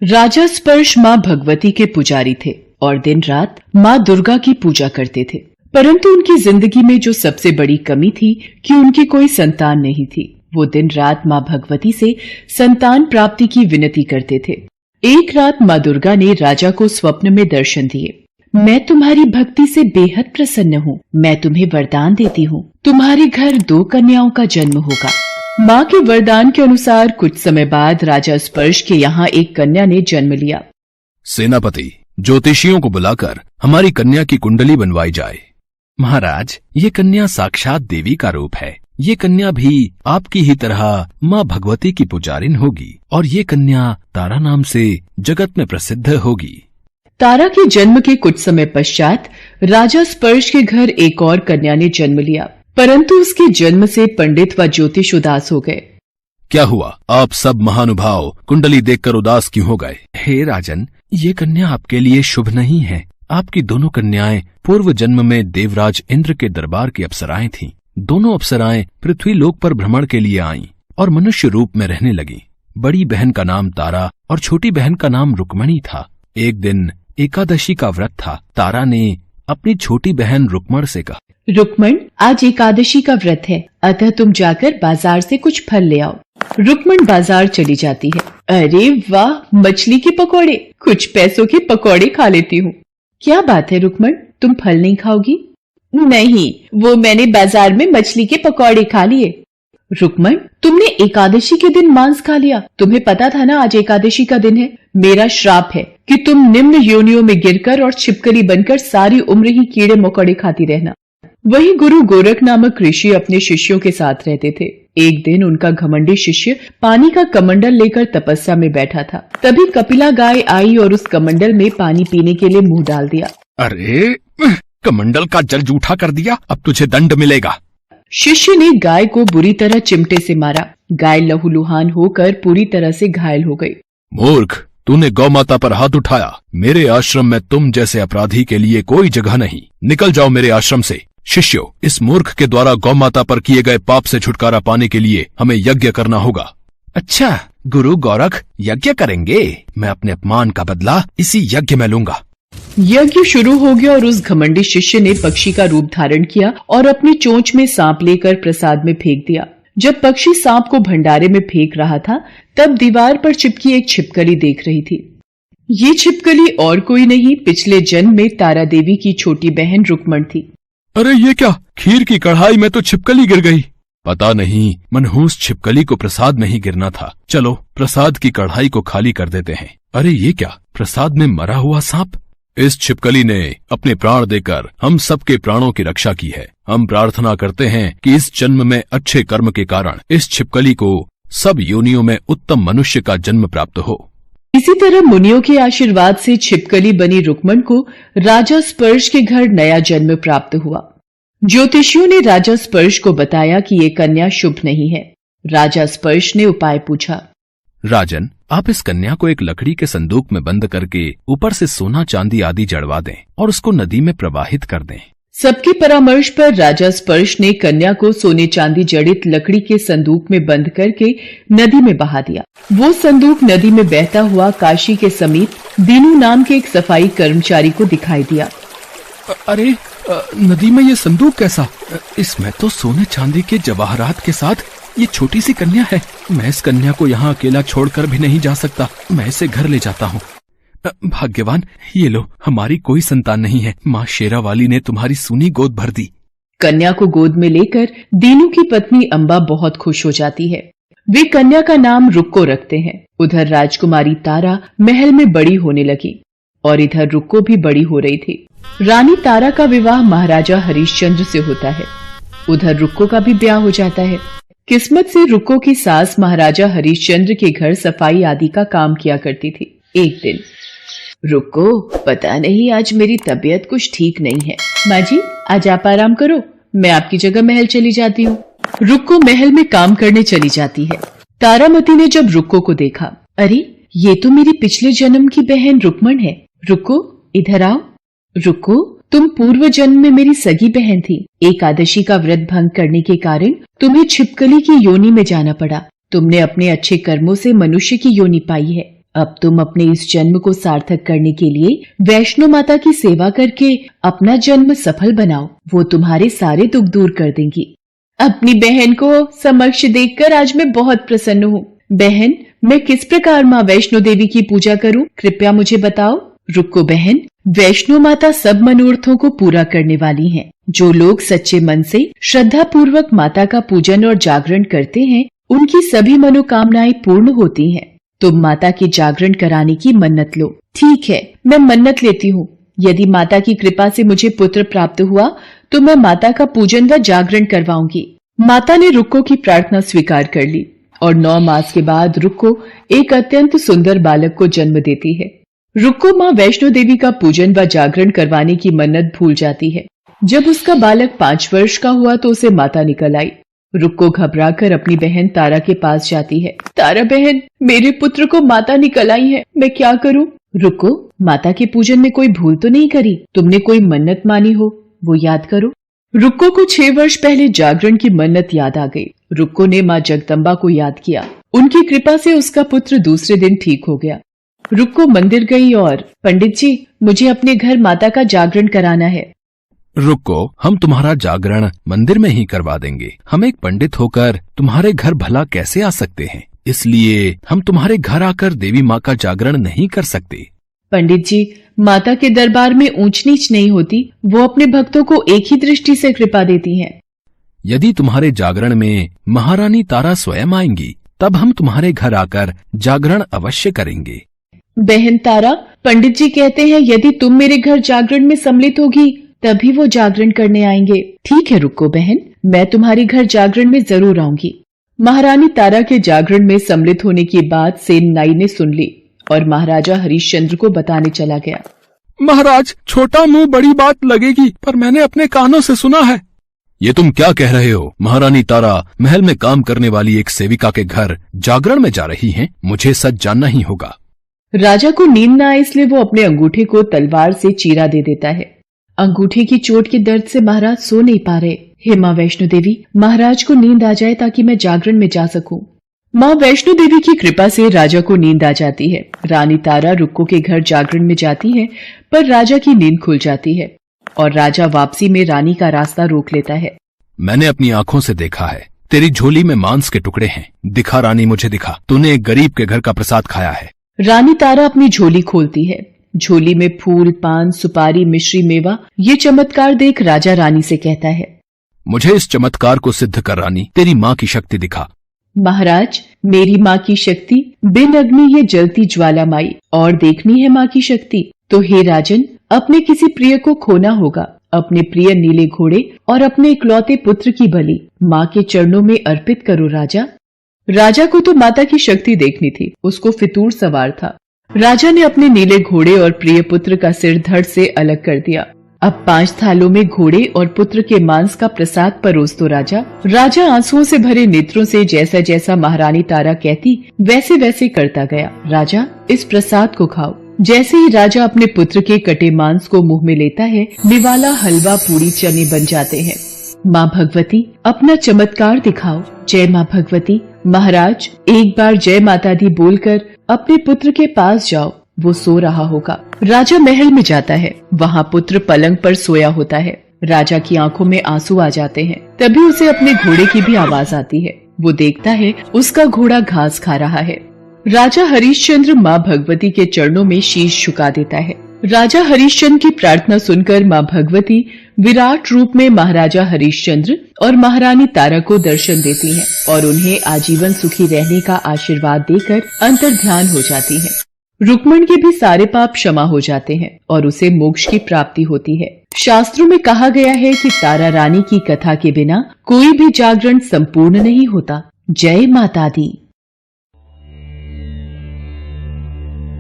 राजा स्पर्श माँ भगवती के पुजारी थे और दिन रात माँ दुर्गा की पूजा करते थे। परंतु उनकी जिंदगी में जो सबसे बड़ी कमी थी कि उनकी कोई संतान नहीं थी। वो दिन रात माँ भगवती से संतान प्राप्ति की विनती करते थे। एक रात माँ दुर्गा ने राजा को स्वप्न में दर्शन दिए। मैं तुम्हारी भक्ति से बेहद प्रसन्न हूँ। मैं तुम्हें वरदान देती हूँ, तुम्हारे घर 2 कन्याओं का जन्म होगा। माँ के वरदान के अनुसार कुछ समय बाद राजा स्पर्श के यहाँ एक कन्या ने जन्म लिया। सेनापति, ज्योतिषियों को बुलाकर हमारी कन्या की कुंडली बनवाई जाए। महाराज, ये कन्या साक्षात देवी का रूप है। ये कन्या भी आपकी ही तरह माँ भगवती की पुजारिन होगी और ये कन्या तारा नाम से जगत में प्रसिद्ध होगी। तारा के जन्म के कुछ समय पश्चात राजा स्पर्श के घर एक और कन्या ने जन्म लिया, परंतु उसके जन्म से पंडित व ज्योतिष उदास हो गए। क्या हुआ? आप सब महानुभाव कुंडली देखकर उदास क्यों हो गए? हे राजन, ये कन्या आपके लिए शुभ नहीं है। आपकी दोनों कन्याएं पूर्व जन्म में देवराज इंद्र के दरबार की अप्सराएं थीं। दोनों अप्सराएं पृथ्वी लोक पर भ्रमण के लिए आईं और मनुष्य रूप में रहने लगीं। बड़ी बहन का नाम तारा और छोटी बहन का नाम रुक्मणी था। एक दिन एकादशी का व्रत था। तारा ने अपनी छोटी बहन रुक्मण से कहा, रुक्मण, आज एकादशी का व्रत है, अतः तुम जाकर बाजार से कुछ फल ले आओ। रुक्मण बाजार चली जाती है। अरे वाह, मछली के पकौड़े, कुछ पैसों के पकौड़े खा लेती हूँ। क्या बात है रुक्मण, तुम फल नहीं खाओगी? नहीं, वो मैंने बाजार में मछली के पकौड़े खा लिए। रुक्मण, तुमने एकादशी के दिन मांस खा लिया। तुम्हें पता था ना आज एकादशी का दिन है। मेरा श्राप है कि तुम निम्न योनियों में गिरकर और छिपकली बनकर सारी उम्र ही कीड़े मकोड़े खाती रहना। वही गुरु गोरख नामक ऋषि अपने शिष्यों के साथ रहते थे। एक दिन उनका घमंडी शिष्य पानी का कमंडल लेकर तपस्या में बैठा था। तभी कपिला गाय आई और उस कमंडल में पानी पीने के लिए मुंह डाल दिया। अरे, कमंडल का जल जूठा कर दिया, अब तुझे दंड मिलेगा। शिष्य ने गाय को बुरी तरह चिमटे से मारा। गाय लहूलुहान होकर पूरी तरह से घायल हो गई। मूर्ख, तूने गौ माता पर हाथ उठाया। मेरे आश्रम में तुम जैसे अपराधी के लिए कोई जगह नहीं। निकल जाओ मेरे आश्रम से। शिष्यों, इस मूर्ख के द्वारा गौ माता पर किए गए पाप से छुटकारा पाने के लिए हमें यज्ञ करना होगा। अच्छा, गुरु गोरख, यज्ञ करेंगे? मैं अपने अपमान का बदला इसी यज्ञ में लूंगा। यज्ञ शुरू हो गया और उस घमंडी शिष्य ने पक्षी का रूप धारण किया और अपनी चोंच में सांप लेकर प्रसाद में फेंक दिया। जब पक्षी सांप को भंडारे में फेंक रहा था, तब दीवार पर चिपकी एक छिपकली देख रही थी। ये छिपकली और कोई नहीं, पिछले जन्म में तारा देवी की छोटी बहन रुक्मण थी। अरे ये क्या, खीर की कढ़ाई में तो छिपकली गिर गई। पता नहीं, मनहूस छिपकली को प्रसाद में ही गिरना था। चलो प्रसाद की कढ़ाई को खाली कर देते हैं। अरे ये क्या, प्रसाद में मरा हुआ सांप। इस छिपकली ने अपने प्राण देकर हम सबके प्राणों की रक्षा की है। हम प्रार्थना करते हैं कि इस जन्म में अच्छे कर्म के कारण इस छिपकली को सब योनियों में उत्तम मनुष्य का जन्म प्राप्त हो। इसी तरह मुनियों के आशीर्वाद से छिपकली बनी रुक्मण को राजा स्पर्श के घर नया जन्म प्राप्त हुआ। ज्योतिषियों ने राजा स्पर्श को बताया कि ये कन्या शुभ नहीं है। राजा स्पर्श ने उपाय पूछा। राजन, आप इस कन्या को एक लकड़ी के संदूक में बंद करके ऊपर से सोना चांदी आदि जड़वा दें और उसको नदी में प्रवाहित कर दें। सबके परामर्श पर राजा स्पर्श ने कन्या को सोने चांदी जड़ित लकड़ी के संदूक में बंद करके नदी में बहा दिया। वो संदूक नदी में बहता हुआ काशी के समीप दीनू नाम के एक सफाई कर्मचारी को दिखाई दिया। अरे, नदी में ये संदूक कैसा? इसमें तो सोने चांदी के जवाहरात के साथ ये छोटी सी कन्या है। मैं इस कन्या को यहाँ अकेला छोड़कर भी नहीं जा सकता। मैं इसे घर ले जाता हूँ। भाग्यवान, ये लो, हमारी कोई संतान नहीं है। माँ शेरावाली ने तुम्हारी सूनी गोद भर दी। कन्या को गोद में लेकर दीनू की पत्नी अम्बा बहुत खुश हो जाती है। वे कन्या का नाम रुक्को रखते हैं। उधर राजकुमारी तारा महल में बड़ी होने लगी और इधर रुक्को भी बड़ी हो रही थी। रानी तारा का विवाह महाराजा हरिश्चंद्र से होता है। उधर रुक्को का भी ब्याह हो जाता है। किस्मत से रुक्को की सास महाराजा हरिश्चंद्र के घर सफाई आदि का काम किया करती थी। एक दिन, रुक्को, पता नहीं आज मेरी तबीयत कुछ ठीक नहीं है। माँ जी, आज आप आराम करो, मैं आपकी जगह महल चली जाती हूँ। रुक्को महल में काम करने चली जाती है। तारामती ने जब रुक्को को देखा, अरे ये तो मेरी पिछले जन्म की बहन रुक्मण है। रुक्को, इधर आओ। रुक्को, तुम पूर्व जन्म में मेरी सगी बहन थी। एकादशी का व्रत भंग करने के कारण तुम्हें छिपकली की योनि में जाना पड़ा। तुमने अपने अच्छे कर्मों से मनुष्य की योनि पाई है। अब तुम अपने इस जन्म को सार्थक करने के लिए वैष्णो माता की सेवा करके अपना जन्म सफल बनाओ। वो तुम्हारे सारे दुख दूर कर देंगी। अपनी बहन को समक्ष देखकर आज मैं बहुत प्रसन्न हूँ। बहन, मैं किस प्रकार माँ वैष्णो देवी की पूजा करूँ, कृपया मुझे बताओ। रुको बहन, वैष्णो माता सब मनोरथों को पूरा करने वाली हैं। जो लोग सच्चे मन से श्रद्धा पूर्वक माता का पूजन और जागरण करते हैं, उनकी सभी मनोकामनाएं पूर्ण होती हैं। तुम माता की जागरण कराने की मन्नत लो। ठीक है, मैं मन्नत लेती हूँ। यदि माता की कृपा से मुझे पुत्र प्राप्त हुआ तो मैं माता का पूजन व जागरण करवाऊंगी। माता ने रुक्को की प्रार्थना स्वीकार कर ली और 9 मास के बाद रुक्को एक अत्यंत सुंदर बालक को जन्म देती है। रुक्को माँ वैष्णो देवी का पूजन व जागरण करवाने की मन्नत भूल जाती है। जब उसका बालक 5 वर्ष का हुआ तो उसे माता निकल आई। रुक्को घबराकर अपनी बहन तारा के पास जाती है। तारा बहन, मेरे पुत्र को माता निकल आई है, मैं क्या करूं? रुक्को, माता के पूजन में कोई भूल तो नहीं करी? तुमने कोई मन्नत मानी हो, वो याद करो। रुक्को को 6 वर्ष पहले जागरण की मन्नत याद आ गई। रुक्को ने माँ जगदम्बा को याद किया। उनकी कृपा से उसका पुत्र दूसरे दिन ठीक हो गया। रुक्को मंदिर गई और पंडित जी, मुझे अपने घर माता का जागरण कराना है। रुको, हम तुम्हारा जागरण मंदिर में ही करवा देंगे। हम एक पंडित होकर तुम्हारे घर भला कैसे आ सकते हैं, इसलिए हम तुम्हारे घर आकर देवी माँ का जागरण नहीं कर सकते। पंडित जी, माता के दरबार में ऊंच नीच नहीं होती, वो अपने भक्तों को एक ही दृष्टि से कृपा देती हैं। यदि तुम्हारे जागरण में महारानी तारा स्वयं आएंगी, तब हम तुम्हारे घर आकर जागरण अवश्य करेंगे। बहन तारा, पंडित जी कहते हैं यदि तुम मेरे घर जागरण में सम्मिलित होगी तभी वो जागरण करने आएंगे। ठीक है रुक्को बहन, मैं तुम्हारे घर जागरण में जरूर आऊंगी। महारानी तारा के जागरण में सम्मिलित होने की बात सेन नाई ने सुन ली और महाराजा हरिश्चंद्र को बताने चला गया। महाराज, छोटा मुंह बड़ी बात लगेगी, पर मैंने अपने कानों से सुना है। ये तुम क्या कह रहे हो? महारानी तारा महल में काम करने वाली एक सेविका के घर जागरण में जा रही हैं। मुझे सच जानना ही होगा। राजा को नींद न आए, इसलिए वो अपने अंगूठे को तलवार से चीरा दे देता है। अंगूठे की चोट के दर्द से महाराज सो नहीं पा रहे। हे माँ वैष्णो देवी, महाराज को नींद आ जाए ताकि मैं जागरण में जा सकूं। माँ वैष्णो देवी की कृपा से राजा को नींद आ जाती है। रानी तारा रुक्को के घर जागरण में जाती है, पर राजा की नींद खुल जाती है और राजा वापसी में रानी का रास्ता रोक लेता है। मैंने अपनी आंखों से देखा है, तेरी झोली में मांस के टुकड़े हैं। दिखा रानी, मुझे दिखा। तूने एक गरीब के घर का प्रसाद खाया है। रानी तारा अपनी झोली खोलती है। झोली में फूल, पान, सुपारी, मिश्री, मेवा। ये चमत्कार देख राजा रानी से कहता है, मुझे इस चमत्कार को सिद्ध कर रानी, तेरी माँ की शक्ति दिखा। महाराज, मेरी माँ की शक्ति बिन अग्नि ये जलती ज्वालामाई, और देखनी है माँ की शक्ति तो हे राजन, अपने किसी प्रिय को खोना होगा। अपने प्रिय नीले घोड़े और अपने इकलौते पुत्र की बलि माँ के चरणों में अर्पित करो राजा। राजा को तो माता की शक्ति देखनी थी, उसको फितूर सवार था। राजा ने अपने नीले घोड़े और प्रिय पुत्र का सिर धड़ से अलग कर दिया। अब 5 थालों में घोड़े और पुत्र के मांस का प्रसाद परोस दो राजा। राजा आंसुओं से भरे नेत्रों से जैसा जैसा महारानी तारा कहती वैसे वैसे करता गया। राजा, इस प्रसाद को खाओ। जैसे ही राजा अपने पुत्र के कटे मांस को मुंह में लेता है, निवाला हलवा पूरी चने बन जाते हैं। माँ भगवती, अपना चमत्कार दिखाओ। जय माँ भगवती। महाराज, एक बार जय माता दी बोलकर अपने पुत्र के पास जाओ, वो सो रहा होगा। राजा महल में जाता है। वहाँ पुत्र पलंग पर सोया होता है। राजा की आंखों में आंसू आ जाते हैं। तभी उसे अपने घोड़े की भी आवाज आती है। वो देखता है उसका घोड़ा घास खा रहा है। राजा हरिश्चंद्र माँ भगवती के चरणों में शीश झुका देता है। राजा हरिश्चंद्र की प्रार्थना सुनकर माँ भगवती विराट रूप में महाराजा हरिश्चंद्र और महारानी तारा को दर्शन देती हैं और उन्हें आजीवन सुखी रहने का आशीर्वाद देकर अंतर्ध्यान हो जाती हैं। रुक्मण के भी सारे पाप क्षमा हो जाते हैं और उसे मोक्ष की प्राप्ति होती है। शास्त्रों में कहा गया है कि तारा रानी की कथा के बिना कोई भी जागरण संपूर्ण नहीं होता। जय माता दी।